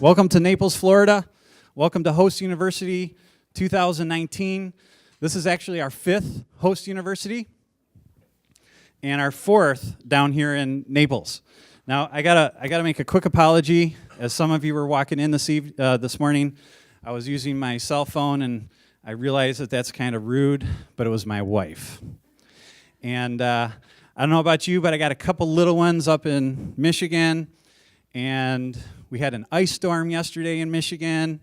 Welcome to Naples, Florida. Welcome to Host University 2019. This is actually our 5th Host University and our 4th down here in Naples. Now, I gotta make a quick apology. As some of you were walking in this morning, I was using my cell phone, and I realized that that's kind of rude, but it was my wife. And I don't know about you, but I got a couple little ones up in Michigan, and we had an ice storm yesterday in Michigan,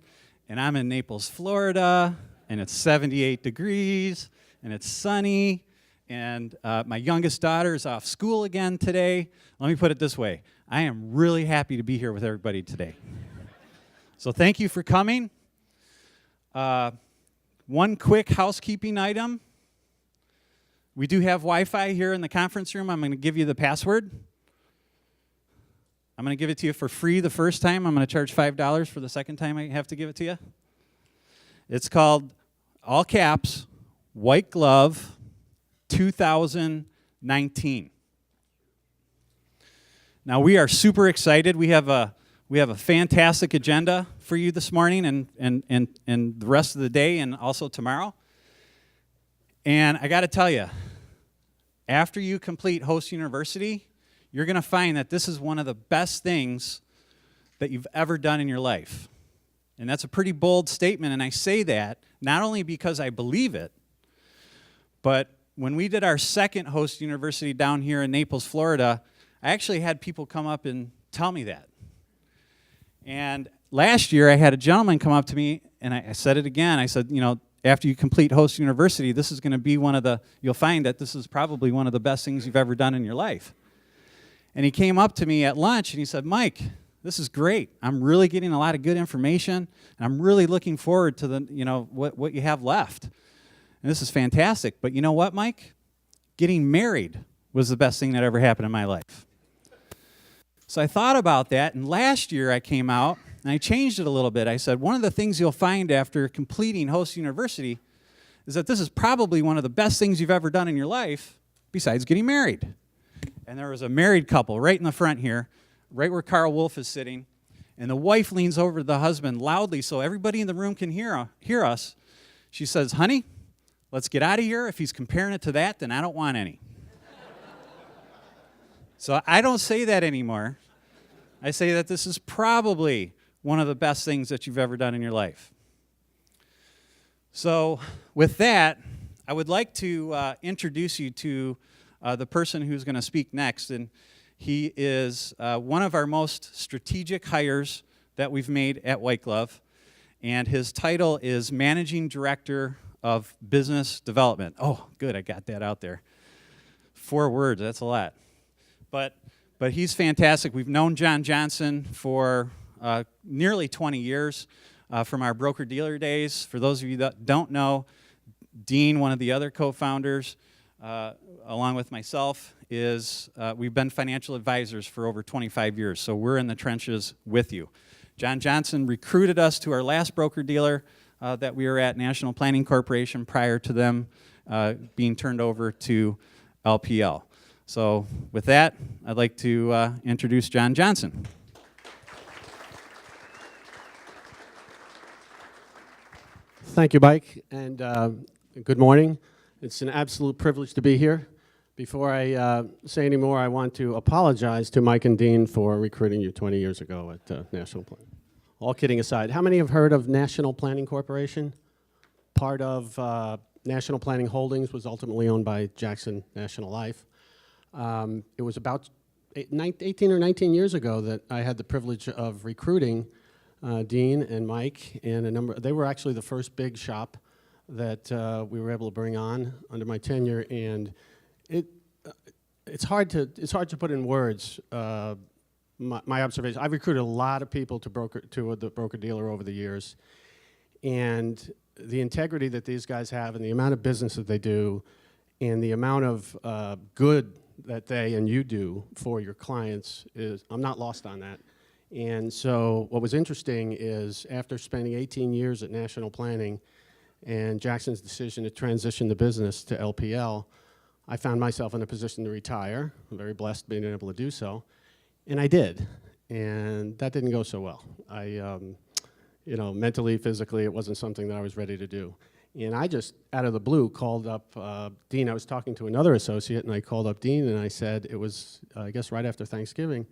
and I'm in Naples, Florida, and it's 78 degrees, and it's sunny, and my youngest daughter is off school again today. Let me put it this way. I am really happy to be here with everybody today. So thank you for coming. One quick housekeeping item. We do have Wi-Fi here in the conference room. I'm going to give you the password. I'm going to give it to you for free the first time. I'm going to charge $5 for the second time I have to give it to you. It's called, all caps, White Glove 2019. Now, we are super excited. We have a fantastic agenda for you this morning and the rest of the day and also tomorrow. And I got to tell you, after you complete Host University, you're going to find that this is one of the best things that you've ever done in your life. And that's a pretty bold statement, and I say that not only because I believe it, but when we did our second Host University down here in Naples, Florida, I actually had people come up and tell me that. And last year, I had a gentleman come up to me, and I said it again. I said, after you complete Host University, this is going to be you'll find that this is probably one of the best things you've ever done in your life. And he came up to me at lunch, and he said, Mike, this is great. I'm really getting a lot of good information, and I'm really looking forward to what you have left. And this is fantastic. But you know what, Mike? Getting married was the best thing that ever happened in my life. So I thought about that, and last year I came out, and I changed it a little bit. I said, one of the things you'll find after completing Host University is that this is probably one of the best things you've ever done in your life besides getting married. And there was a married couple right in the front here, right where Carl Wolf is sitting, and the wife leans over to the husband loudly so everybody in the room can hear us. She says, honey, let's get out of here. If he's comparing it to that, then I don't want any. So I don't say that anymore. I say that this is probably one of the best things that you've ever done in your life. So with that, I would like to introduce you to the person who's going to speak next. And he is one of our most strategic hires that we've made at White Glove. And his title is Managing Director of Business Development. Oh, good, I got that out there. 4 words, that's a lot. But he's fantastic. We've known John Johnson for nearly 20 years from our broker-dealer days. For those of you that don't know, Dean, one of the other co-founders, along with myself, we've been financial advisors for over 25 years, so we're in the trenches with you. John Johnson recruited us to our last broker-dealer that we were at, National Planning Corporation, prior to them being turned over to LPL. So with that, I'd like to introduce John Johnson. Thank you, Mike, and good morning. It's an absolute privilege to be here. Before I say any more, I want to apologize to Mike and Dean for recruiting you 20 years ago at National Planning. All kidding aside, how many have heard of National Planning Corporation? Part of National Planning Holdings was ultimately owned by Jackson National Life. It was about 18 or 19 years ago that I had the privilege of recruiting Dean and Mike and a number. They were actually the first big shop that we were able to bring on under my tenure, and it's hard to put in words my observation. I've recruited a lot of people to the broker-dealer over the years, and the integrity that these guys have and the amount of business that they do and the amount of good that they and you do for your clients I'm not lost on that. And so what was interesting is after spending 18 years at National Planning and Jackson's decision to transition the business to LPL, I found myself in a position to retire. I'm very blessed being able to do so, and I did. and that didn't go so well. Mentally, physically, it wasn't something that I was ready to do. And I just, out of the blue, called up Dean. I was talking to another associate, and I called up Dean, and I said, it was, I guess, right after Thanksgiving,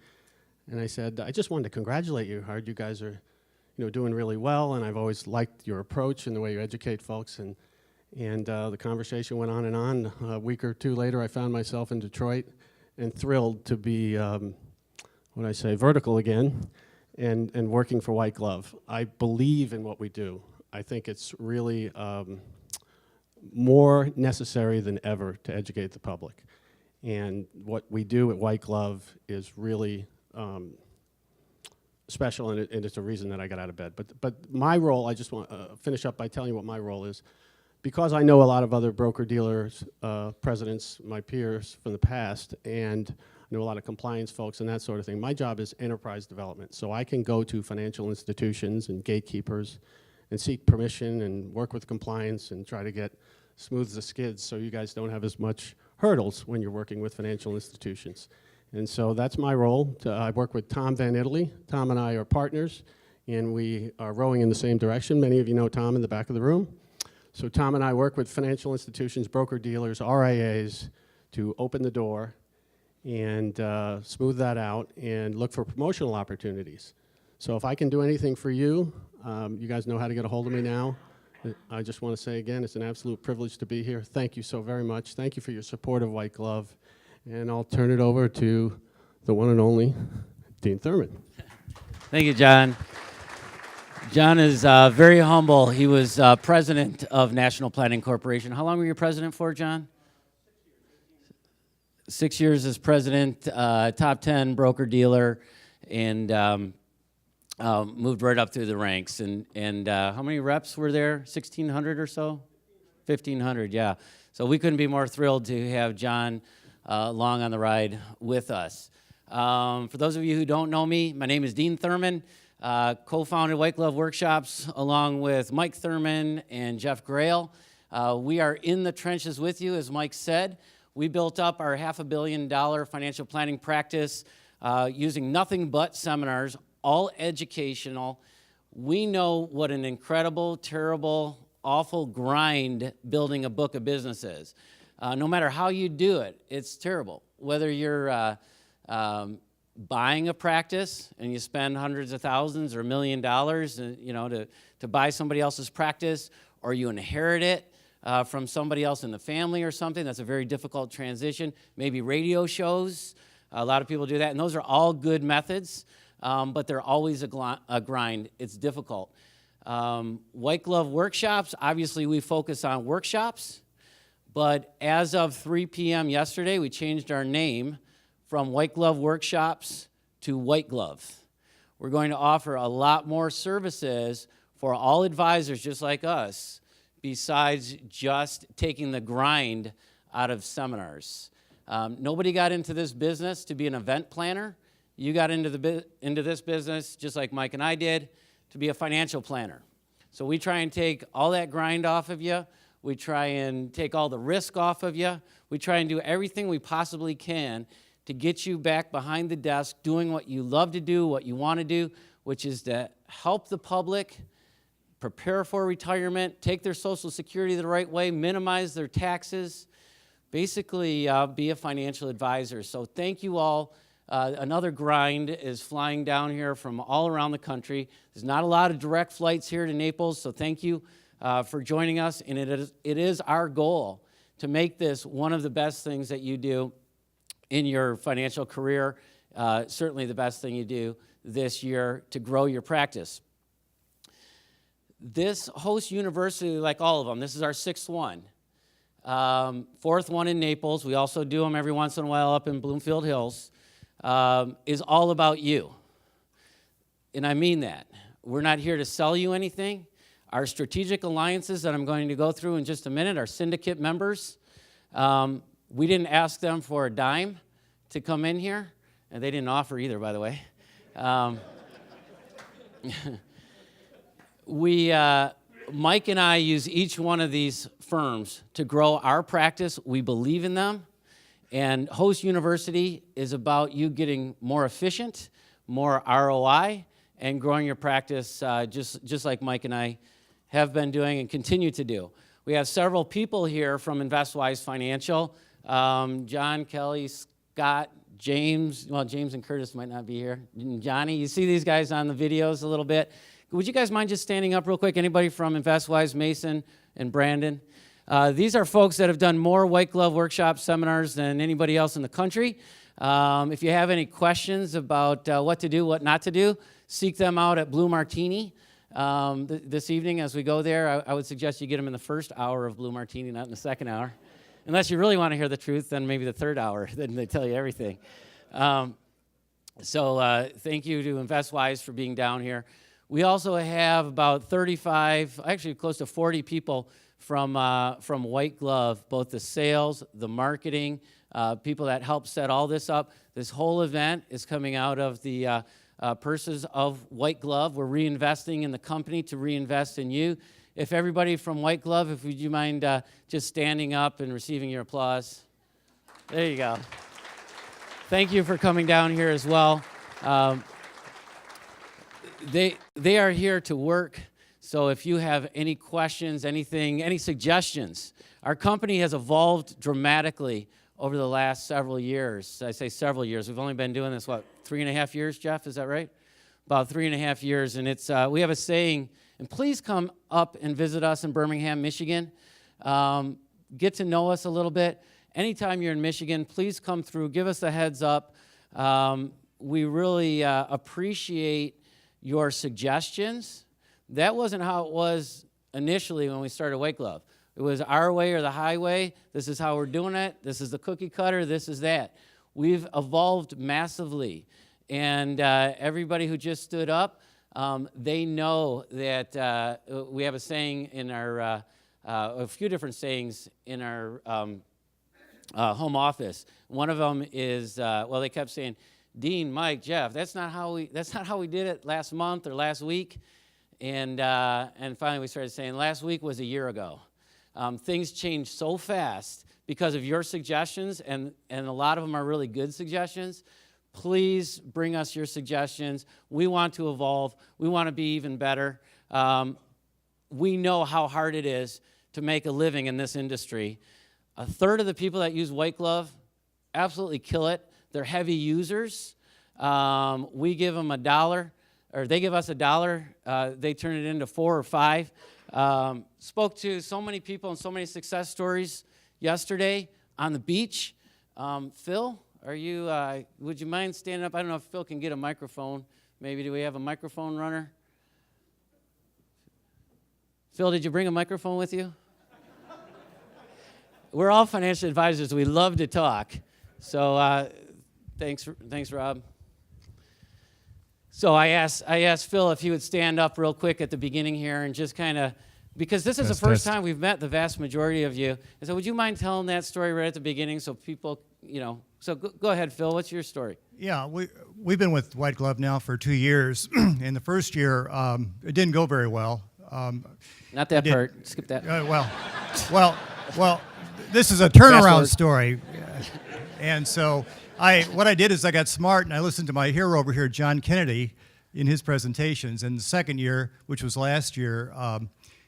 and I said, I just wanted to congratulate you. Heard you guys are, doing really well, and I've always liked your approach and the way you educate folks. And the conversation went on and on. A week or two later, I found myself in Detroit, and thrilled to be, vertical again, and working for White Glove. I believe in what we do. I think it's really more necessary than ever to educate the public. And what we do at White Glove is really special, and it's a reason that I got out of bed. But my role, I just want to finish up by telling you what my role is. Because I know a lot of other broker-dealers, presidents, my peers from the past, and I know a lot of compliance folks and that sort of thing, my job is enterprise development. So I can go to financial institutions and gatekeepers and seek permission and work with compliance and try to get smooth as the skids so you guys don't have as much hurdles when you're working with financial institutions. And so that's my role. I work with Tom Van Italy. Tom and I are partners, and we are rowing in the same direction. Many of you know Tom in the back of the room. So Tom and I work with financial institutions, broker-dealers, RIAs to open the door and smooth that out and look for promotional opportunities. So if I can do anything for you, you guys know how to get a hold of me now. I just want to say again, it's an absolute privilege to be here. Thank you so very much. Thank you for your support of White Glove. And I'll turn it over to the one and only Dean Thurman. Thank you, John. John is very humble. He was president of National Planning Corporation. How long were you president for, John? 6 years as president, top 10 broker-dealer, and moved right up through the ranks. And how many reps were there? 1,600 or so? 1,500, yeah. So we couldn't be more thrilled to have John along on the ride with us. For those of you who don't know me, my name is Dean Thurman. Co-founded White Glove Workshops along with Mike Thurman and Jeff Grail. We are in the trenches with you, as Mike said. We built up our $500 million financial planning practice using nothing but seminars, all educational. We know what an incredible, terrible, awful grind building a book of business is. No matter how you do it, it's terrible. Whether you're buying a practice and you spend hundreds of thousands or $1 million, to buy somebody else's practice, or you inherit it from somebody else in the family or something. That's a very difficult transition. Maybe radio shows. A lot of people do that, and those are all good methods, but they're always a grind. It's difficult. White Glove Workshops, obviously we focus on workshops, but as of 3 p.m. yesterday, we changed our name from White Glove Workshops to White Glove. We're going to offer a lot more services for all advisors just like us, besides just taking the grind out of seminars. Nobody got into this business to be an event planner. You got into this business, just like Mike and I did, to be a financial planner. So we try and take all that grind off of you. We try and take all the risk off of you. We try and do everything we possibly can to get you back behind the desk doing what you love to do, what you want to do, which is to help the public prepare for retirement, take their Social Security the right way, minimize their taxes, basically be a financial advisor. So thank you all. Another grind is flying down here from all around the country. There's not a lot of direct flights here to Naples, so thank you for joining us. And it is our goal to make this one of the best things that you do in your financial career, certainly the best thing you do this year to grow your practice. This hosts university, like all of them. This is our 6th one. 4th one in Naples. We also do them every once in a while up in Bloomfield Hills. Is all about you. And I mean that. We're not here to sell you anything. Our strategic alliances that I'm going to go through in just a minute are syndicate members. We didn't ask them for a dime to come in here, and they didn't offer either, by the way. Mike and I use each one of these firms to grow our practice. We believe in them. And Host University is about you getting more efficient, more ROI and growing your practice just like Mike and I have been doing and continue to do. We have several people here from InvestWise Financial. John, Kelly, Scott, James. Well, James and Curtis might not be here. And Johnny, you see these guys on the videos a little bit. Would you guys mind just standing up real quick? Anybody from InvestWise, Mason and Brandon? These are folks that have done more white glove workshop seminars than anybody else in the country. If you have any questions about what to do, what not to do, seek them out at Blue Martini. This evening as we go there, I would suggest you get them in the first hour of Blue Martini, not in the second hour. Unless you really want to hear the truth, then maybe the third hour, then they tell you everything. So thank you to InvestWise for being down here. We also have about 35, actually close to 40 people from White Glove, both the sales, the marketing, people that help set all this up. This whole event is coming out of the purses of White Glove. We're reinvesting in the company to reinvest in you. If everybody from White Glove, if would you mind just standing up and receiving your applause? There you go. Thank you for coming down here as well. They are here to work. So if you have any questions, anything, any suggestions, our company has evolved dramatically over the last several years. I say several years. We've only been doing this, 3.5 years, Jeff? Is that right? About 3.5 years. And it's we have a saying, and please come up and visit us in Birmingham, Michigan. Get to know us a little bit. Anytime you're in Michigan, please come through. Give us a heads up. We really appreciate your suggestions. That wasn't how it was initially when we started White Glove. It was our way or the highway. This is how we're doing it. This is the cookie cutter. This is that. We've evolved massively. And everybody who just stood up, they know that we have a saying in our, a few different sayings in our home office. One of them is, well, they kept saying, Dean, Mike, Jeff, that's not how we did it last month or last week. And finally we started saying, last week was a year ago. Things change so fast because of your suggestions, and a lot of them are really good suggestions. Please bring us your suggestions. We want to evolve. We want to be even better. We know how hard it is to make a living in this industry. A third of the people that use White Glove absolutely kill it. They're heavy users. We give them $1, or they give us $1. They turn it into $4 or $5. Spoke to so many people and so many success stories yesterday on the beach. Phil, are you? Would you mind standing up? I don't know if Phil can get a microphone. Maybe do we have a microphone runner? Phil, did you bring a microphone with you? We're all financial advisors. We love to talk. So thanks, Rob. So I asked Phil if he would stand up real quick at the beginning here and just kind of, because this is the first time we've met the vast majority of you. And so would you mind telling that story right at the beginning so people, so go ahead, Phil. What's your story? Yeah, we've been with White Glove now for 2 years. In the first year, it didn't go very well. Not that part. Skip that. Well, this is a turnaround story. And so what I did is I got smart and I listened to my hero over here, John Kennedy, in his presentations. And the second year, which was last year,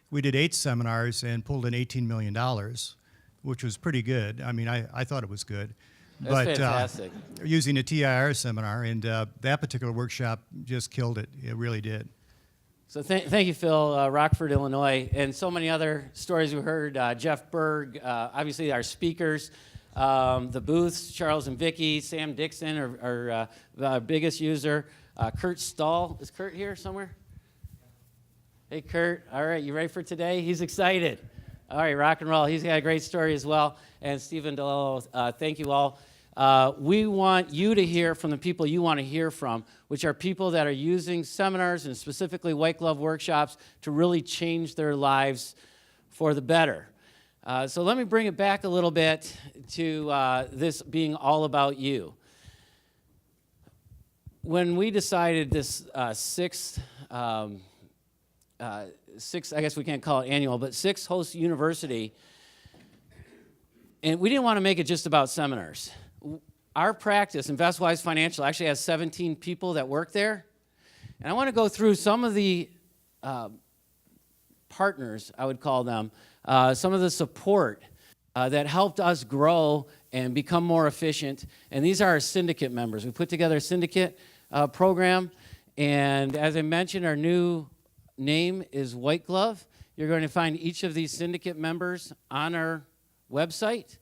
we did 8 seminars and pulled in $18 million, which was pretty good. I mean, I thought it was good. That's fantastic. Using a TIR seminar, and that particular workshop just killed it. It really did. So thank you, Phil, Rockford, Illinois, and so many other stories we heard. Jeff Berg, obviously our speakers, the booths, Charles and Vicky, Sam Dixon, our biggest user. Kurt Stahl, is Kurt here somewhere? Hey, Kurt, all right, you ready for today? He's excited. All right, rock and roll. He's got a great story as well. And Stephen DeLillo, thank you all. We want you to hear from the people you want to hear from, which are people that are using seminars and specifically White Glove workshops to really change their lives for the better. So let me bring it back a little bit to this being all about you. When we decided this sixth, I guess we can't call it annual, but sixth host university, and we didn't want to make it just about seminars. our practice, InvestWise Financial, actually has 17 people that work there. And I want to go through some of the partners, I would call them, some of the support that helped us grow and become more efficient. And these are our syndicate members. We put together a syndicate program. And as I mentioned, our new name is White Glove. You're going to find each of these syndicate members on our website.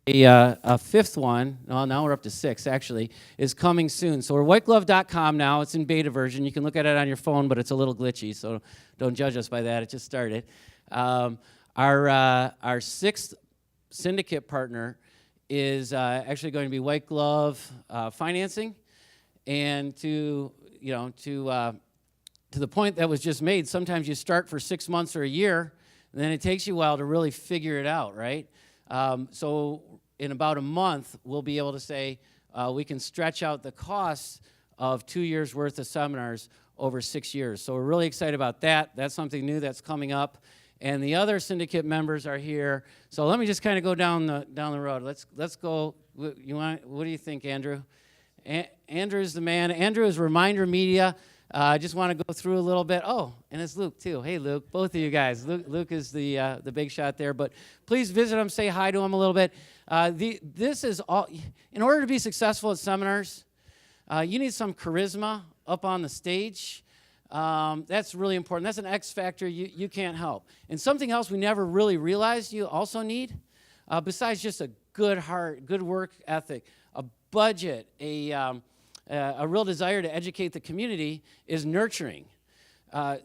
A fifth one, well, now we're up to 6 actually, is coming soon. So we're whiteglove.com now. It's in beta version. You can look at it on your phone, but it's a little glitchy, so don't judge us by that. It just started. Our sixth syndicate partner is actually going to be White Glove Financing. And to the point that was just made, sometimes you start for 6 months or a year, and then it takes you a while to really figure it out, right? So in about a month, we'll be able to say we can stretch out the costs of 2 years' worth of seminars over 6 years. So we're really excited about that. That's something new that's coming up. And the other syndicate members are here. So let me just kind of go down the road. Let's go. What do you think, Andrew? Andrew's the man. Andrew is Reminder Media. I just want to go through a little bit. Oh, and it's Luke, too. Hey, Luke, both of you guys. Luke is the big shot there. But please visit him, say hi to him a little bit. This is all. In order to be successful at seminars, you need some charisma up on the stage. That's really important. That's an X factor you can't help. And something else we never really realized you also need, besides just a good heart, good work ethic, a budget, a real desire to educate the community, is nurturing.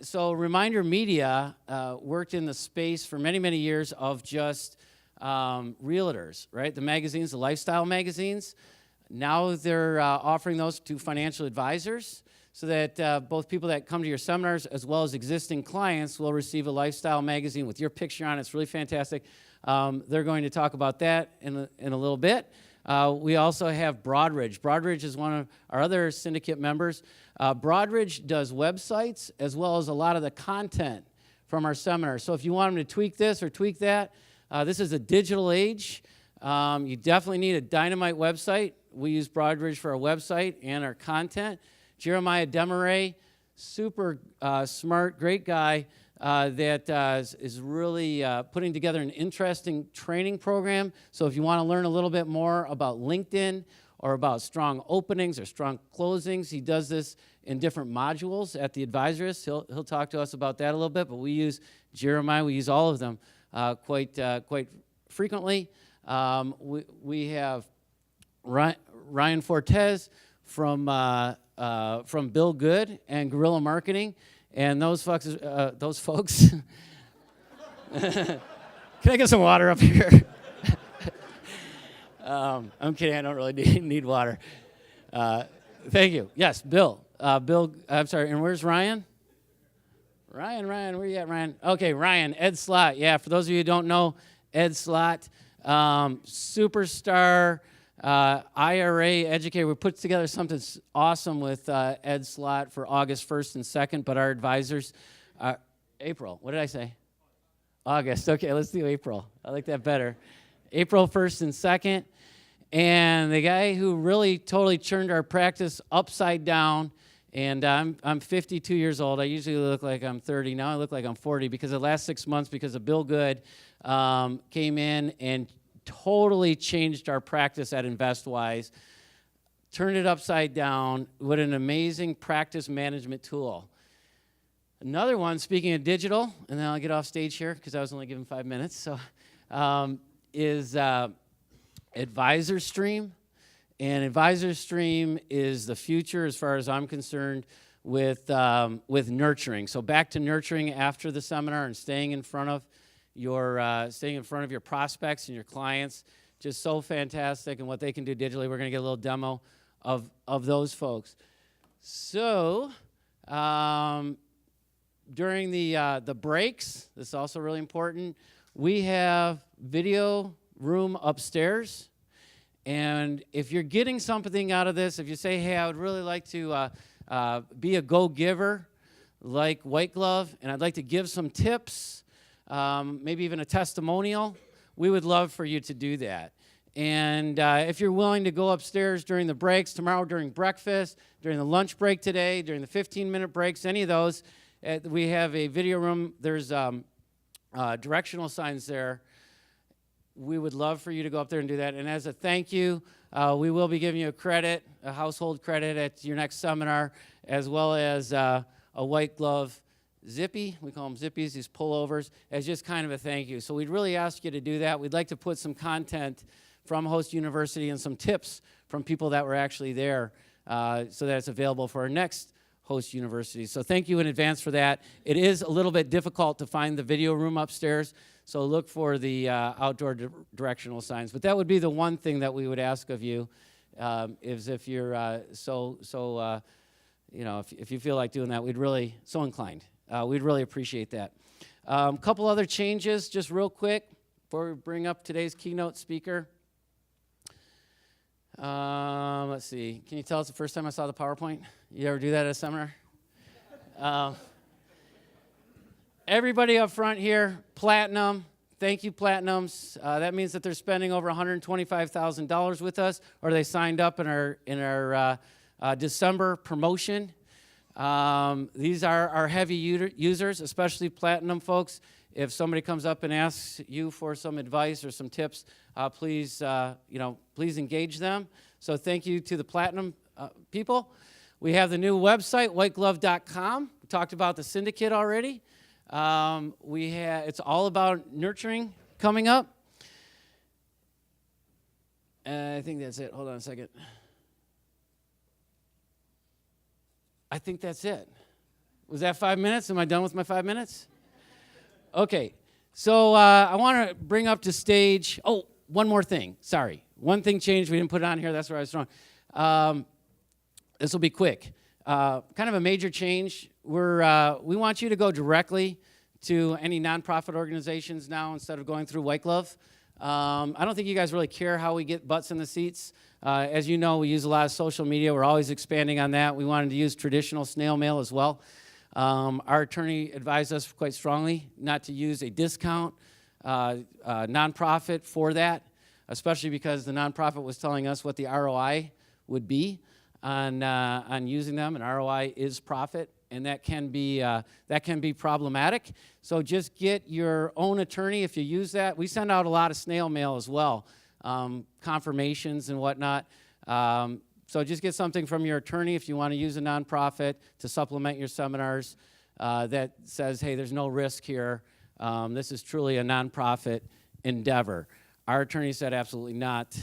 So Reminder Media worked in the space for many, many years of just realtors, right? The magazines, the lifestyle magazines. Now they're offering those to financial advisors so that both people that come to your seminars as well as existing clients will receive a lifestyle magazine with your picture on it. It's really fantastic. They're going to talk about that in a little bit. We also have Broadridge. Broadridge is one of our other syndicate members. Broadridge does websites as well as a lot of the content from our seminars. So if you want them to tweak this or tweak that, this is a digital age. You definitely need a dynamite website. We use Broadridge for our website and our content. Jeremiah Demaray, super smart, great guy that is really putting together an interesting training program. So if you want to learn a little bit more about LinkedIn or about strong openings or strong closings, he does this in different modules at the Advisorist. He'll talk to us about that a little bit, but we use Jeremiah. We use all of them quite frequently. We have Ryan Fortes from Bill Good and Guerrilla Marketing, and those folks. Can I get some water up here? I'm kidding. I don't really need water. Thank you. Yes, Bill. Bill. I'm sorry. And where's Ryan? Ryan, where you at, Ryan? Okay, Ryan. Ed Slott. Yeah. For those of you who don't know, Ed Slott, superstar. IRA educator. We put together something awesome with Ed Slott for August 1st and 2nd, but our advisors, April, what did I say? August, okay, let's do April. I like that better. April 1st and 2nd, and the guy who really totally turned our practice upside down, and I'm 52 years old. I usually look like I'm 30. Now I look like I'm 40 because the last 6 months, because of Bill Good, came in and totally changed our practice at InvestWise, turned it upside down. What an amazing practice management tool. Another one, speaking of digital, and then I'll get off stage here because I was only given 5 minutes, so is AdvisorStream. And AdvisorStream is the future, as far as I'm concerned, with nurturing. So back to nurturing after the seminar and staying in front of your prospects and your clients. Just so fantastic, and what they can do digitally. We're going to get a little demo of those folks. So during the breaks, this is also really important, we have video room upstairs. And if you're getting something out of this, if you say, hey, I would really like to be a go-giver like White Glove, and I'd like to give some tips, maybe even a testimonial, we would love for you to do that. And if you're willing to go upstairs during the breaks, tomorrow during breakfast, during the lunch break today, during the 15-minute breaks, any of those, we have a video room. There's directional signs there. We would love for you to go up there and do that. And as a thank you, we will be giving you a credit, a household credit at your next seminar, as well as a white glove zippy. We call them zippies, these pullovers, as just kind of a thank you. So we'd really ask you to do that. We'd like to put some content from Host University and some tips from people that were actually there so that it's available for our next Host University. So thank you in advance for that. It is a little bit difficult to find the video room upstairs, so look for the outdoor directional signs. But that would be the one thing that we would ask of you, is if you're you know, if you feel like doing that, we'd really, so inclined. We'd really appreciate that. Couple other changes, just real quick, before we bring up today's keynote speaker. Let's see. Can you tell us the first time I saw the PowerPoint? You ever do that at a seminar? Everybody up front here, Platinum. Thank you, Platinums. That means that they're spending over $125,000 with us, or they signed up in our December promotion. These are our heavy users, especially Platinum folks. If somebody comes up and asks you for some advice or some tips, please engage them. So thank you to the Platinum people. We have the new website, whiteglove.com. We talked about the syndicate already. It's all about nurturing coming up. I think that's it. Hold on a second. I think that's it. Was that 5 minutes? Am I done with my 5 minutes? Okay, so I want to bring up to stage, one more thing, sorry. One thing changed, we didn't put it on here, that's where I was wrong. This will be quick. Kind of a major change. We want you to go directly to any nonprofit organizations now instead of going through White Glove. I don't think you guys really care how we get butts in the seats. As you know, we use a lot of social media. We're always expanding on that. We wanted to use traditional snail mail as well. Our attorney advised us quite strongly not to use a discount nonprofit for that, especially because the nonprofit was telling us what the ROI would be on using them, and ROI is profit, and that can be problematic. So just get your own attorney if you use that. We send out a lot of snail mail as well, confirmations and whatnot. So just get something from your attorney if you want to use a nonprofit to supplement your seminars that says, hey, there's no risk here. This is truly a nonprofit endeavor. Our attorney said absolutely not.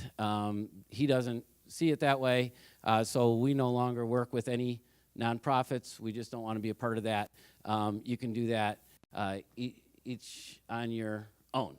He doesn't see it that way. So we no longer work with any nonprofits. We just don't want to be a part of that. You can do that each on your own.